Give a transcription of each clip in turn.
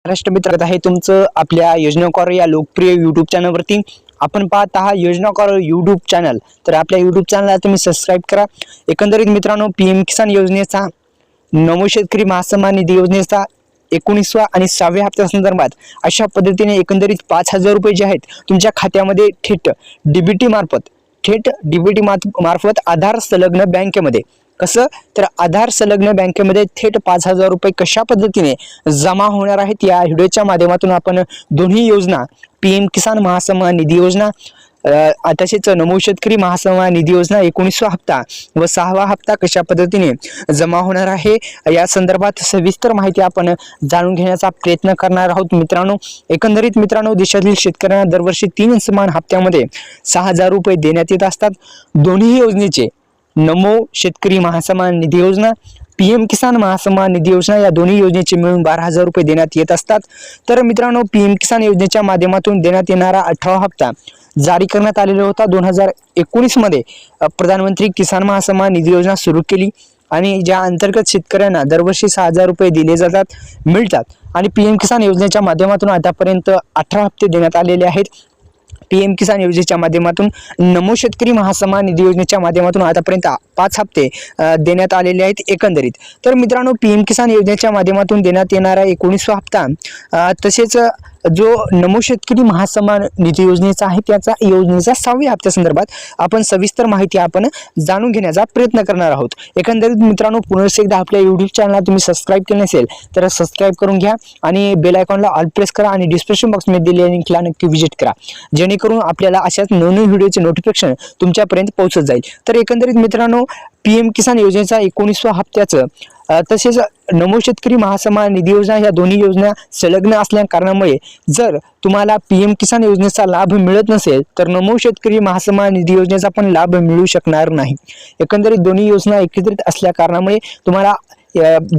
महाराष्ट्र मित्र आहे तुमचं आपल्या योजनाकार या लोकप्रिय यूट्यूब चॅनलवरती आपण पाहत आहात योजनाकार यूट्यूब चॅनल। तर आपल्या यूट्यूब चॅनलला तुम्ही सबस्क्राइब करा। एकंदरीत मित्रांनो पीएम किसान योजनेचा नमो शेतकरी महासन्मान निधी योजनेचा 19वा आणि 6व्या हप्त्या संदर्भात अशा पद्धतीने एकंदरीत 5000 रुपये जे आहेत तुमच्या खात्यामध्ये थेट डीबीटी मार्फत आधार संलग्न बँकेमध्ये कसं तर आधार संलग्न बँकेमध्ये थेट 5000 रुपये कशा पद्धतीने जमा होणार आहेत या व्हिडिओच्या माध्यमातून आपण दोन्ही योजना पीएम किसान महासन्मान निधी योजना तसेच नमो शेतकरी महासन्मान निधी योजना 19वा हप्ता व 6वा हप्ता कशा पद्धतीने जमा होणार आहे या संदर्भात सविस्तर माहिती आपण जाणून घेण्याचा प्रयत्न करणार आहोत। मित्रांनो एकंदरीत मित्रांनो देशातील शेतकऱ्यांना दरवर्षी 3 समान हप्त्यामध्ये 6000 रुपये देण्यात येत असतात। दोन्ही योजनेचे नमो शेतकरी महासन्मान निधी योजना पीएम किसान महासन्मान निधी योजना या दोन्ही योजनेचे मिळून 12000 रुपये देण्यात येत असतात। तर मित्रांनो पीएम किसान योजनेच्या माध्यमातून देण्यात येणारा 18वा हप्ता जारी करण्यात आलेला होता। 2019 मध्ये प्रधानमंत्री किसान महासन्मान निधी योजना सुरू केली आणि ज्या अंतर्गत शेतकऱ्यांना दरवर्षी 6000 रुपये दिले मिळतात आणि पीएम किसान योजनेच्या माध्यमातून आतापर्यंत 18 हप्ते देण्यात आलेले आहेत। पीएम किसान योजनेच्या माध्यमातून नमो शेतकरी महासन्मान निधी योजनेच्या माध्यमातून आतापर्यंत 5 हप्ते देण्यात आलेले आहेत एकंदरीत। तर मित्रांनो पीएम किसान योजनेच्या माध्यमातून देण्यात येणारा 19वा हप्ता तसेच जो नमो शेतकरी महासन्मान निधी योजनेचा आहे त्याचा योजनेचा 6व्या हप्त्या संदर्भात आपण सविस्तर माहिती आपण जाणून घेण्याचा प्रयत्न करणार आहोत। एकंदरीत मित्रांनो पुन्हा एकदा आपल्या YouTube चॅनलला तुम्ही सबस्क्राइब केले नसेल तर सबस्क्राइब करून घ्या आणि बेल आयकॉनला ऑल प्रेस करा आणि डिस्क्रिप्शन बॉक्समध्ये दिलेल्या लिंकला नक्की व्हिजिट करा जेणेकरून आपल्याला अशाच नवीन व्हिडिओचे नोटिफिकेशन तुमच्यापर्यंत पोहोचत जाईल। तर एकंदरीत मित्रांनो पीएम किसान योजनेचा 19वा हप्त्याचं तसेच नमो शेतकरी महासन्मान निधी योजना या दोन्ही योजना संलग्न असल्या कारणामुळे जर तुम्हाला पीएम किसान योजनेचा लाभ मिळत नसेल तर नमो शेतकरी महासन्मान निधी योजनेचा पण लाभ मिळू शकणार नाही। एकंदरीत दोन्ही योजना एकत्रित असल्या कारणामुळे तुम्हाला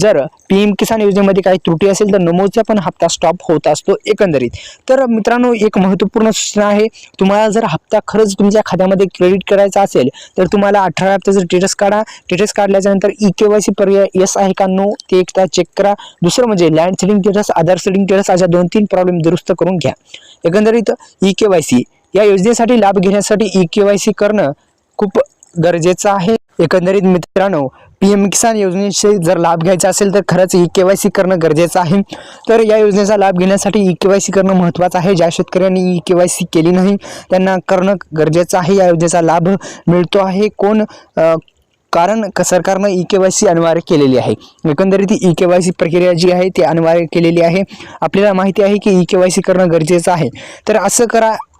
जर पीएम किसान योजनेमध्ये काही त्रुटी असेल तर नमोचा पण हप्ता स्टॉप होत असतो एकंदरीत। तर मित्रांनो एक महत्त्वपूर्ण सूचना आहे, तुम्हाला जर हप्ता खरंच तुमच्या खात्यामध्ये क्रेडिट करायचा असेल तर तुम्हाला 18 हप्त्याचं स्टेटस काढा। स्टेटस काढल्याच्या नंतर ई-केवायसी पर्याय येस आहे का नो ते एकदा चेक करा। दुसरं म्हणजे लँड सेलिंग स्टेटस आधार सेलिंग स्टेटस अशा 2-3 प्रॉब्लेम दुरुस्त करून घ्या। एकंदरीत ई-केवायसी या योजनेसाठी लाभ घेण्यासाठी ई-केवायसी करणं खूप गरजेचं आहे। एकंदरीत मित्रांनो पीएम किसान योजनेचे जर लाभ घ्यायचा असेल तर खरंच ई-केवायसी करणं गरजेचं आहे। तर या योजनेचा लाभ घेण्यासाठी ई-केवायसी करणं महत्त्वाचं आहे। ज्या शेतकऱ्यांनी ई-केवायसी केली नाही त्यांना करणं गरजेचं आहे। या योजनेचा लाभ मिळतो आहे कोण कारण सरकारनं ई-केवायसी अनिवार्य केलेली आहे। एकंदरीत ई-केवायसी प्रक्रिया जी आहे ती अनिवार्य केलेली आहे। आपल्याला माहिती आहे की ई-केवायसी करणं गरजेचं आहे। तर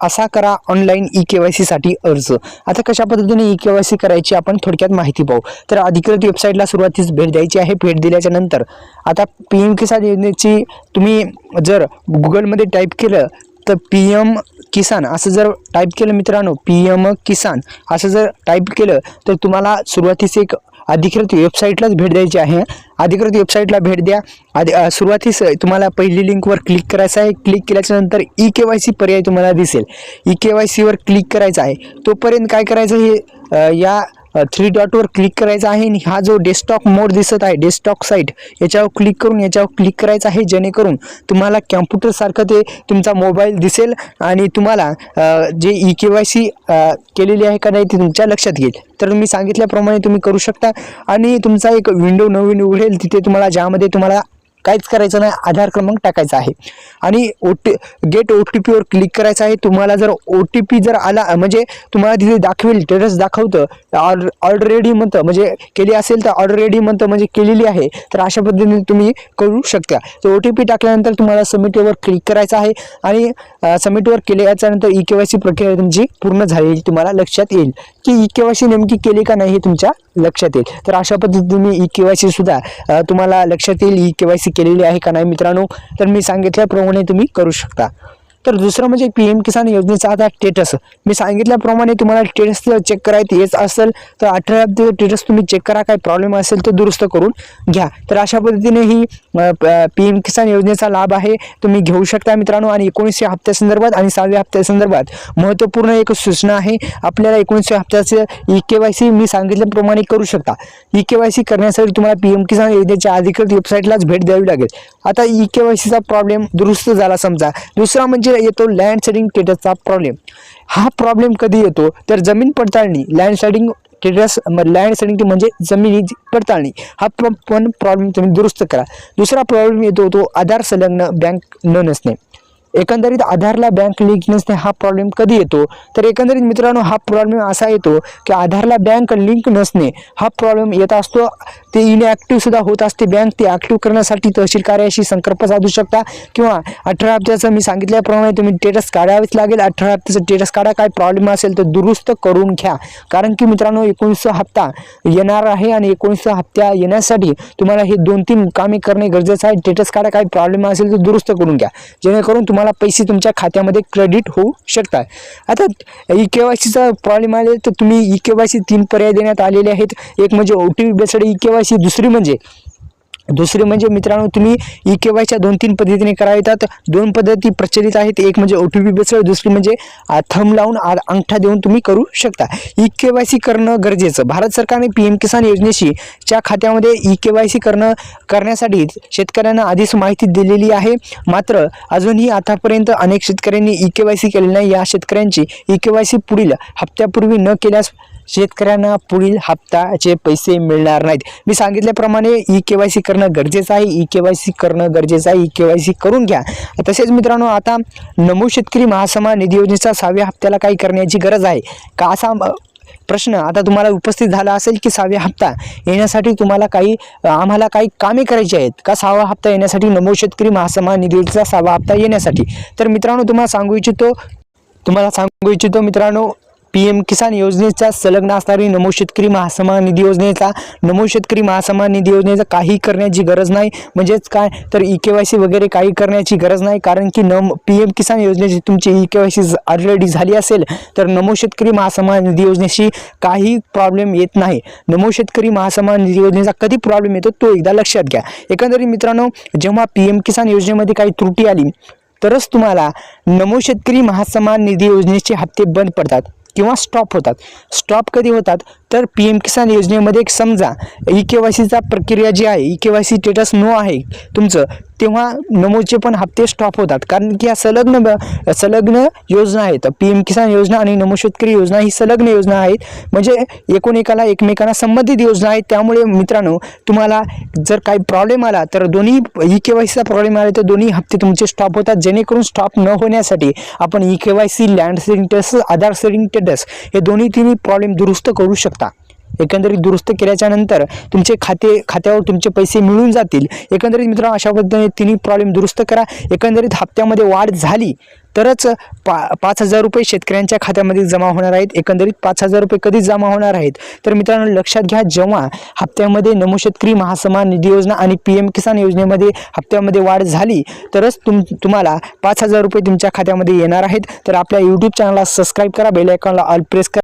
असा करा ऑनलाईन ई-केवायसी साठी अर्ज। आता कशा पद्धतीने ई-केवायसी करायची आपण थोडक्यात माहिती पाहू। तर अधिकृत वेबसाईटला सुरुवातीस भेट द्यायची आहे। भेट दिल्याच्या नंतर आता पीएम किसान योजनेची तुम्ही जर गुगलमध्ये टाईप केलं तर पीएम किसान असं जर टाईप केलं मित्रांनो पीएम किसान असं जर टाईप केलं तर तुम्हाला सुरुवातीस एक अधिकृत वेबसाईटलाच भेट द्यायची आहे। अधिकृत वेबसाईटला भेट द्या। सुरुवातीस तुम्हाला पहिली लिंकवर क्लिक करायचं आहे। क्लिक केल्याच्या नंतर ई-केवायसी पर्याय तुम्हाला दिसेल। ई-केवायसीवर क्लिक करायचं आहे। तोपर्यंत काय करायचं हे या 3 डॉटवर क्लिक करायचा आहे आणि हा जो डेस्कटॉप मोड दिसत आहे डेस्कटॉप साईट याच्यावर क्लिक करून याच्यावर क्लिक करायचं आहे जेणेकरून तुम्हाला कॅम्प्युटर सारखं ते तुमचा मोबाईल दिसेल आणि तुम्हाला जे ई-केवायसी केलेली आहे का नाही ते तुमच्या लक्षात येईल। तर मी सांगितल्याप्रमाणे तुम्ही करू शकता आणि तुमचा एक विंडो नवीन उघडेल तिथे तुम्हाला ज्यामध्ये तुम्हाला काहीच करायचं नाही आधार क्रमांक टाकायचा आहे आणि गेट OTP वर क्लिक करायचं आहे। तुम्हाला जर OTP जर आला म्हणजे तुम्हाला तिथे दाखवेल स्टेटस दाखवतं ऑलरेडी म्हणतं म्हणजे केली असेल तर ऑलरेडी म्हणतं म्हणजे केलेली आहे। तर अशा पद्धतीने तुम्ही करू शकता। तर OTP टाकल्यानंतर तुम्हाला सबमिटवर क्लिक करायचं आहे आणि सबमिटवर केल्याच्या नंतर ई-केवायसी प्रक्रिया तुमची पूर्ण झालेली तुम्हाला लक्षात येईल की ई-केवायसी नेमकी केली का नाही हे तुमच्या लक्षात येईल। तर अशा पद्धतीने तुम्ही ई-केवायसी सुद्धा तुम्हाला लक्षात येईल ई-केवायसी केलेली आहे का नाही मित्रांनो। तर मी सांगितल्याप्रमाणे तुम्ही करू शकता। तर दुसरं म्हणजे पीएम किसान योजनेचा आता स्टेटस मी सांगितल्याप्रमाणे तुम्हाला स्टेटस चेक करायचं येत असेल तर 18 हप्त्याचं स्टेटस तुम्ही चेक करा, काय प्रॉब्लेम असेल तर दुरुस्त करून घ्या. तर अशा पद्धतीने ही पीएम किसान योजनेचा लाभ आहे तुम्ही घेऊ शकता मित्रांनो. आणि 19व्या हप्त्यासंदर्भात आणि 6व्या हप्त्यासंदर्भात महत्त्वपूर्ण एक सूचना आहे. आपल्याला 19व्या हप्त्याचे EKYC मी सांगितल्याप्रमाणे करू शकता. EKYC करण्यासाठी तुम्हाला पीएम किसान योजनेच्या अधिकृत वेबसाईटलाच भेट द्यावी लागेल. आता EKYCचा प्रॉब्लेम दुरुस्त झाला समजा. दुसरा म्हणजे येतो लँड सेडिंग स्टेटसचा प्रॉब्लेम. हा प्रॉब्लेम कधी येतो तर जमीन पडताळणी लँड सेडिंग लँड सेडिंग म्हणजे जमिनी पडताळणी हा पण प्रॉब्लेम तुम्ही दुरुस्त करा. दुसरा प्रॉब्लेम येतो तो आधार संलग्न बँक न नसणे. एकंदरीत आधारला बँक लिंक नसणे हा प्रॉब्लेम कधी येतो तर एकंदरीत मित्रांनो हा प्रॉब्लेम असा येतो की आधारला बँक लिंक नसणे हा प्रॉब्लेम येत असतो. ते इनॲक्टिव्ह सुद्धा होत असते बँक. ते ॲक्टिव्ह करण्यासाठी तहसील कार्यालयाशी संपर्क साधू शकता किंवा 18 हप्त्याचं मी सांगितल्याप्रमाणे तुम्ही स्टेटस काढावेच लागेल. 18 हप्त्याचं स्टेटस काढा, काय प्रॉब्लेम असेल तर दुरुस्त करून घ्या. कारण की मित्रांनो 19 हप्ता येणार आहे आणि 19 हप्त्या येण्यासाठी तुम्हाला हे 2-3 कामे करणे गरजेचं आहे. स्टेटस काढा, काय प्रॉब्लेम असेल तर दुरुस्त करून घ्या, जेणेकरून तुम्हाला पैसे तुमच्या खात्यामध्ये क्रेडिट होऊ शकतात. आता EKYCचा प्रॉब्लेम आले तर तुम्ही EKYC 3 पर्याय देण्यात आलेले आहेत. एक म्हणजे OTP बेस्ड EKYC, दुसरी म्हणजे मित्रांनो तुम्ही EKYC 2-3 पद्धतीने करा येतात. 2 पद्धती प्रचलित आहेत. एक म्हणजे OTP बेस्ड, दुसरी म्हणजे थंब लावून अंगठा देऊन तुम्ही करू शकता. EKYC करणं गरजेचं. भारत सरकारने पीएम किसान योजनेशी च्या खात्यामध्ये EKYC करण्यासाठी शेतकऱ्यांना आधीच माहिती दिलेली आहे. मात्र अजूनही आतापर्यंत अनेक शेतकऱ्यांनी EKYC केले नाही. या शेतकऱ्यांची EKYC पुढील हप्त्यापूर्वी न केल्यास शेतकऱ्यांना पुढील हप्त्याचे पैसे मिळणार नाहीत. मी सांगितल्याप्रमाणे EKYC करणं गरजेचं आहे. EKYC करणं गरजेचं आहे. EKYC करून घ्या. तसेच मित्रांनो आता नमो शेतकरी महासन्मान निधी योजनेचा 6व्या हप्त्याला काही करण्याची गरज आहे का असा प्रश्न आता तुम्हाला उपस्थित झाला असेल की 6व्या हप्ता येण्यासाठी आम्हाला काही कामे करायची आहेत का 6वा हप्ता येण्यासाठी नमो शेतकरी महासन्मान निधी योजनेचा 6वा हप्ता येण्यासाठी. तर मित्रांनो तुम्हाला सांगू इच्छितो मित्रांनो पीएम किसान योजनेचा संलग्न असणारी नमो शेतकरी महासन्मान निधी योजनेचा काही करण्याची गरज नाही. म्हणजेच काय तर EKYC वगैरे काही करण्याची गरज नाही. कारण की पीएम किसान योजनेची तुमची EKYC ऑलरेडी झाली असेल तर नमो शेतकरी महासन्मान निधी योजनेशी काही प्रॉब्लेम येत नाही. नमो शेतकरी महासन्मान निधी योजनेचा कधी प्रॉब्लेम येतो तो एकदा लक्षात घ्या. एकंदरीत मित्रांनो जेव्हा पीएम किसान योजनेमध्ये काही त्रुटी आली तरच तुम्हाला नमो शेतकरी महासन्मान निधी योजनेचे हप्ते बंद पडतात किंवा स्टॉप होतात. स्टॉप कधी होतात तर पीएम किसान योजनेमध्ये समजा EKYCचा प्रक्रिया जी आहे EKYC स्टेटस नो आहे तुमचं, तेव्हा नमोचे पण हप्ते स्टॉप होतात. कारण की या संलग्न योजना आहेत. पीएम किसान योजना आणि नमो शेतकरी योजना ही संलग्न योजना आहेत. म्हणजे एकमेकांना संबंधित योजना आहेत. त्यामुळे मित्रांनो तुम्हाला जर काही प्रॉब्लेम आला तर दोन्ही EKYCचा प्रॉब्लेम आला तर दोन्ही हप्ते तुमचे स्टॉप होतात. जेणेकरून स्टॉप न होण्यासाठी आपण EKYC लँड सेडिंग स्टेटस आधार सेडिंग स्टेटस हे दोन्ही प्रॉब्लेम दुरुस्त करू शकता. एकंदरीत दुरुस्त केल्याच्या नंतर तुमचे खात्यावर तुमचे पैसे मिळून जातील. एकंदरीत मित्रांनो अशा पद्धतीने तिन्ही प्रॉब्लेम दुरुस्त करा. एकंदरीत हप्त्यामध्ये वाढ झाली तरच 5,000 रुपये शेतकऱ्यांच्या खात्यामध्ये जमा होणार आहेत. एकंदरीत 5,000 रुपये कधी जमा होणार आहेत तर मित्रांनो लक्षात घ्या, जेव्हा हप्त्यामध्ये नमो शेतकरी महासन्मान निधी योजना आणि पीएम किसान योजनेमध्ये हप्त्यामध्ये वाढ झाली तरच तुम्हाला 5,000 रुपये तुमच्या खात्यामध्ये येणार आहेत. तर आपल्या YouTube चॅनलला सबस्क्राईब करा, बेल आयकॉनला ऑल प्रेस करा.